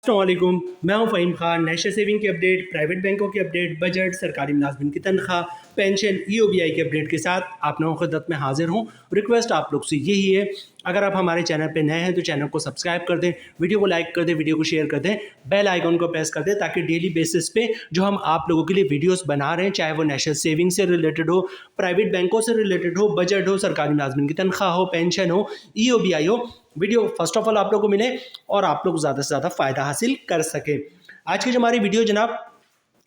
अस्सलाम वालेकुम, मैं हूं फ़हीम खान। नेशनल सेविंग की अपडेट, प्राइवेट बैंकों की अपडेट, बजट, सरकारी मुलाजमिन की तनख्वाह, पेंशन, EOBI की अपडेट के साथ आप लोगों की खिदमत में हाजिर हूं। रिक्वेस्ट आप लोग से यही है, अगर आप हमारे चैनल पे नए हैं तो चैनल को सब्सक्राइब कर दें, वीडियो को लाइक कर दें, वीडियो को शेयर कर दें, बेल आइकन को प्रेस कर दें ताकि डेली बेसिस पे जो हम आप लोगों के लिए वीडियोस बना रहे हैं, चाहे वो नेशनल सेविंग से रिलेटेड हो, प्राइवेट बैंकों से रिलेटेड हो, बजट हो, सरकारी मुलाजमिन की तनख्वाह हो, पेंशन हो, EOBI हो, वीडियो फर्स्ट ऑफ ऑल आप लोग को मिले और आप लोग ज़्यादा से ज़्यादा फ़ायदा हासिल कर सके। आज की जो हमारी वीडियो जनाब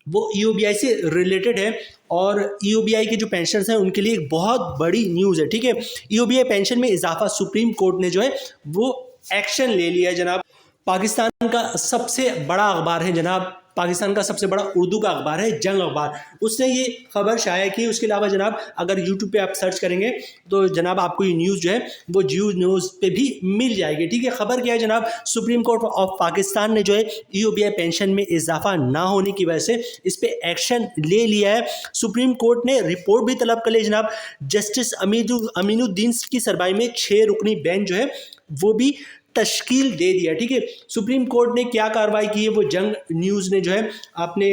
वो EOBI से रिलेटेड है और EOBI के जो पेंशनर्स हैं उनके लिए एक बहुत बड़ी न्यूज़ है। ठीक है, EOBI पेंशन में इजाफा सुप्रीम कोर्ट ने जो है वो एक्शन ले लिया है जनाब। पाकिस्तान का सबसे बड़ा अखबार है जनाब, पाकिस्तान का सबसे बड़ा उर्दू का अखबार है जंग अखबार, उसने ये खबर शाया की। उसके अलावा जनाब अगर यूट्यूब पे आप सर्च करेंगे तो जनाब आपको ये न्यूज़ जो है वो जियो न्यूज़ पे भी मिल जाएगी। ठीक है, खबर क्या है जनाब, सुप्रीम कोर्ट ऑफ पाकिस्तान ने जो है EOBI पेंशन में इजाफा ना होने की वजह से इस पे एक्शन ले लिया है। सुप्रीम कोर्ट ने रिपोर्ट भी तलब कर ली जनाब। जस्टिस अमीनुद्दीन की सरबराही में 6 रुकनी बेंच जो है वो भी तश्कील दे दिया। ठीक है, सुप्रीम कोर्ट ने क्या कार्रवाई की है वो जंग न्यूज़ ने जो है आपने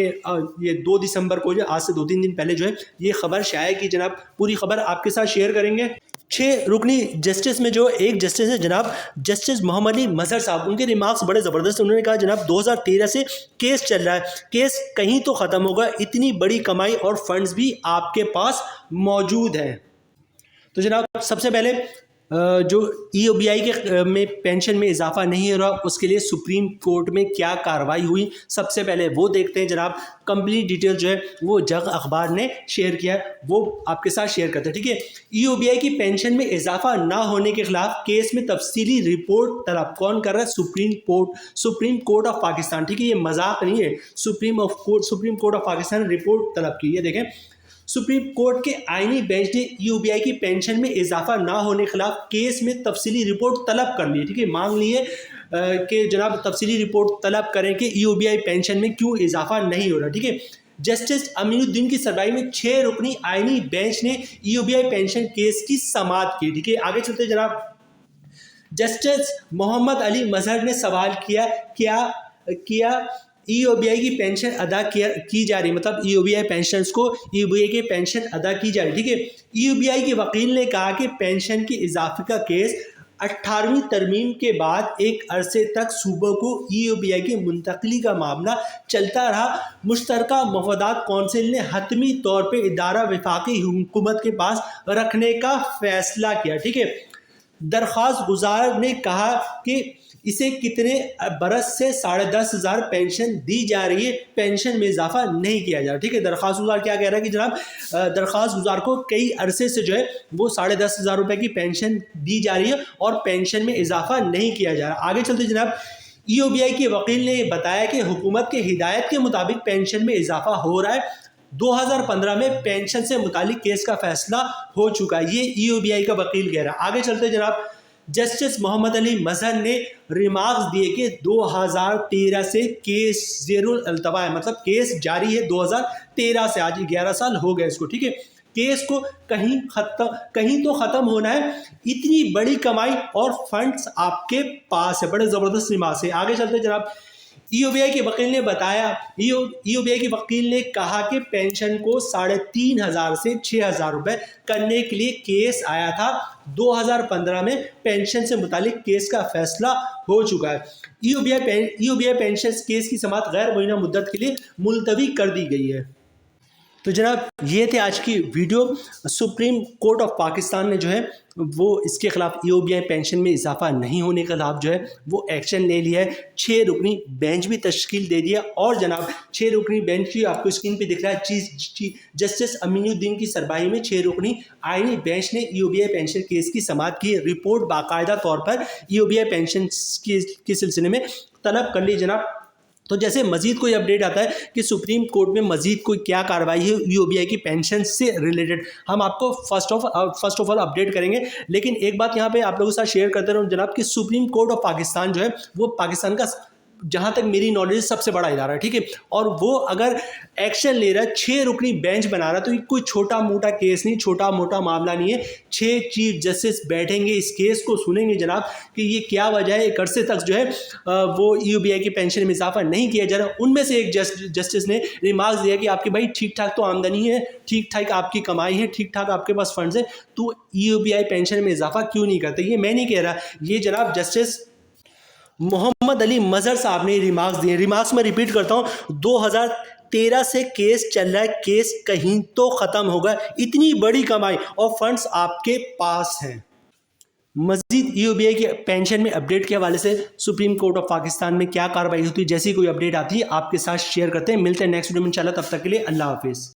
ये 2 दिसंबर को जो आज से 2-3 दिन पहले जो है ये खबर शाया की जनाब। पूरी खबर आपके साथ शेयर करेंगे। 6 रुकनी जस्टिस में जो एक जस्टिस है जनाब जस्टिस मोहम्मद अली मजहर साहब, उनके रिमार्क्स बड़े ज़बरदस्त। उन्होंने कहा जनाब 2013 से केस चल रहा है, केस कहीं तो ख़त्म होगा, इतनी बड़ी कमाई और फंड्स भी आपके पास मौजूद हैं। तो जनाब सबसे पहले जो EOBI के में पेंशन में इजाफा नहीं हो रहा उसके लिए सुप्रीम कोर्ट में क्या कार्रवाई हुई, सबसे पहले वो देखते हैं जनाब। कंप्लीट डिटेल जो है वो जंग अखबार ने शेयर किया है, वो आपके साथ शेयर करते हैं। ठीक है, EOBI की पेंशन में इजाफा ना होने के खिलाफ केस में तफसीली रिपोर्ट तलब कौन कर रहा है? Supreme court of Pakistan. ठीक है, ये मजाक नहीं है, सुप्रीम कोर्ट ऑफ पाकिस्तान ने रिपोर्ट तलब की है। देखें, सुप्रीम कोर्ट के आईनी बेंच ने EOBI की पेंशन में इजाफा ना होने के खिलाफ केस में तफसीली रिपोर्ट तलब कर ली। ठीक है, मांग ली है कि जनाब तफसीली रिपोर्ट तलब करें कि EOBI पेंशन में क्यों इजाफा नहीं हो रहा। ठीक है, जस्टिस अमीनुद्दीन की सरबराही में 6 रुकनी आईनी बेंच ने EOBI पेंशन केस की समाअत की। ठीक है, आगे चलते जनाब जस्टिस मोहम्मद अली मजहर ने सवाल किया EOBI की पेंशन अदा की जा रही, मतलब EOBI पेंशनर्स को EOBI की पेंशन अदा की जा रही। ठीक है, EOBI के वकील ने कहा कि पेंशन के इजाफे का केस 18वीं तरमीम के बाद एक अरसे तक सूबों को EOBI की मुंतकली का मामला चलता रहा। मुश्तरका मफादात कौंसिल ने हतमी तौर पर इदारा वफाकी हुकूमत के पास रखने का फैसला किया। ठीक है, दरख्वास्त गुजार ने कहा कि इसे कितने बरस से 10,500 पेंशन दी जा रही है, पेंशन में इजाफा नहीं किया जा रहा। ठीक है, दरख्वास्त गुजार क्या कह रहा है कि जनाब दरख्वास्त गुजार को कई अरसे से जो है वो 10,500 रुपये की पेंशन दी जा रही है और पेंशन में इजाफा नहीं किया जा रहा। आगे चलते जनाब EOBI के वकील ने बताया कि हुकूमत के हिदायत के मुताबिक पेंशन में इजाफा हो रहा है। 2015 में पेंशन से मुतालिक केस का फैसला हो चुका है, ये EOBI का वकील कह रहा है। आगे चलते जनाब जस्टिस मोहम्मद अली मजहर ने रिमार्क्स दिए कि 2013 से केस ज़ेरुल अल्तवा है, मतलब केस जारी है 2013 से, आज 11 साल हो गए इसको। ठीक है, केस को कहीं तो ख़त्म होना है, इतनी बड़ी कमाई और फंड्स आपके पास है, बड़े ज़बरदस्त रिमार्क्स है। आगे चलते जनाब EOBI के वकील ने बताया, EOBI के वकील ने कहा कि पेंशन को 3,500 से 6,000 रुपये करने के लिए केस आया था। 2015 में पेंशन से मुतालिक केस का फैसला हो चुका है। EOBI पेंशन केस की समाअत गैर मुअय्यना मुद्दत के लिए मुलतवी कर दी गई है। तो जनाब ये थे आज की video. Supreme court of Pakistan ने जो है वो इसके खिलाफ EOBI पेंशन में इजाफा नहीं होने के खिलाफ जो है वो एक्शन ले लिया है। 6 रुकनी बेंच भी तश्कील दे दिया और जनाब 6 रुकनी बेंच की आपको स्क्रीन पे दिख रहा है, जस्टिस अमीनुद्दीन की सरबराही में 6 रुकनी आईनी बेंच ने EOBI पेंशन केस की समाअत की। रिपोर्ट बाकायदा तौर पर EOBI पेंशन के सिलसिले में तलब कर ली जनाब। तो जैसे मजीद कोई अपडेट आता है कि सुप्रीम कोर्ट में मजीद कोई क्या कार्रवाई है EOBI की पेंशन से रिलेटेड, हम आपको फर्स्ट ऑफ ऑल अपडेट करेंगे। लेकिन एक बात यहाँ पे आप लोगों के साथ शेयर करते रहूँ जनाब कि सुप्रीम कोर्ट ऑफ पाकिस्तान जो है वो पाकिस्तान का جہاں تک میری نالج سب سے بڑا ادارہ ہے, ٹھیک ہے, اور وہ اگر ایکشن لے رہا ہے, 6 رکنی بینچ بنا رہا ہے, تو یہ کوئی چھوٹا موٹا کیس نہیں, چھوٹا موٹا معاملہ نہیں ہے. 6 چیف جسٹس بیٹھیں گے, اس کیس کو سنیں گے جناب کہ یہ کیا وجہ ہے ایک عرصے تک جو ہے وہ ای او بی آئی کی پینشن میں اضافہ نہیں کیا جا رہا. ان میں سے ایک جسٹس نے ریمارکس دیا کہ آپ کی بھائی ٹھیک ٹھاک تو آمدنی ہے, ٹھیک ٹھاک آپ کی کمائی ہے, ٹھیک ٹھاک آپ کے پاس فنڈز ہیں, تو ای او بی آئی پینشن میں اضافہ کیوں نہیں کرتے. یہ میں نہیں کہہ رہا, یہ جناب جسٹس محمد علی مظہر صاحب نے ریمارکس دیے. ریمارکس میں ریپیٹ کرتا ہوں, 2013 سے کیس چل رہا ہے, کیس کہیں تو ختم ہوگا, اتنی بڑی کمائی اور فنڈز آپ کے پاس ہیں. مزید ای او بی آئی کی پینشن میں اپڈیٹ کے حوالے سے سپریم کورٹ آف پاکستان میں کیا کارروائی ہوتی ہے, جیسی کوئی اپڈیٹ آتی ہے آپ کے ساتھ شیئر کرتے ہیں. ملتے ہیں نیکسٹ ویڈیو میں انشاءاللہ, تب تک کے لیے اللہ حافظ.